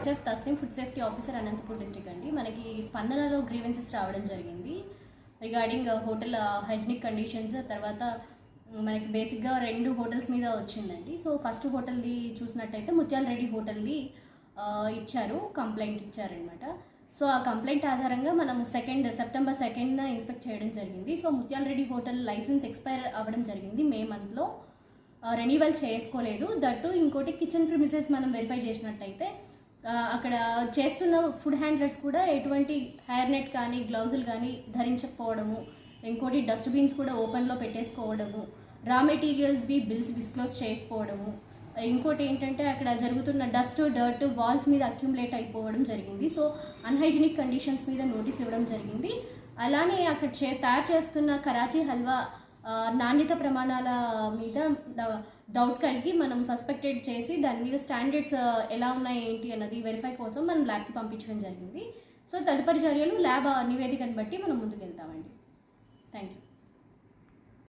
Safe Tasleem food safety officer Anantapur district అండి. మనకి స్పందనలో grievances రావడం జరిగింది రిగార్డింగ్ హోటల్ హైజీనిక్ కండిషన్స్. తర్వాత మనకి బేసిక్గా 2 హోటల్స్ మీద వచ్చిందండి. సో ఫస్ట్ హోటల్ది చూసినట్టయితే ముత్యాల రెడ్డి హోటల్ది ఇచ్చారు, కంప్లైంట్ ఇచ్చారనమాట. సో ఆ కంప్లైంట్ ఆధారంగా మనం సెప్టెంబర్ 2న ఇన్స్పెక్ట్ చేయడం జరిగింది. సో ముత్యాల రెడ్డి హోటల్ లైసెన్స్ ఎక్స్పైర్ అవ్వడం జరిగింది మే మంత్లో, రెన్యువల్ చేసుకోలేదు. దట్టు ఇంకోటి కిచెన్ ప్రిమిసెస్ మనం వెరిఫై చేసినట్టయితే అక్కడ చేస్తున్న ఫుడ్ హ్యాండ్లర్స్ కూడా ఎటువంటి హెయిర్ నెట్ కానీ గ్లౌజులు కానీ ధరించకపోవడము, ఇంకోటి డస్ట్బిన్స్ కూడా ఓపెన్లో పెట్టేసుకోవడము, రా మెటీరియల్స్వి బిల్స్ డిస్క్లోజ్ చేయకపోవడము, ఇంకోటి ఏంటంటే అక్కడ జరుగుతున్న డర్ట్ వాల్స్ మీద అక్యుములేట్ అయిపోవడం జరిగింది. సో అన్హైజీనిక్ కండిషన్స్ మీద నోటీస్ ఇవ్వడం జరిగింది. అలానే అక్కడ తయారు చేస్తున్న కరాచీ హల్వా నాణ్యత ప్రమాణాల మీద డౌట్ కలిగి మనం సస్పెక్టెడ్ చేసి దాని మీద స్టాండర్డ్స్ ఎలా ఉన్నాయి ఏంటి అన్నది వెరిఫై కోసం మనం ల్యాబ్కి పంపించడం జరిగింది. సో తదుపరి చర్యలు ల్యాబ్ నివేదికను బట్టి మనం ముందుకు వెళ్తామండి. Thank you.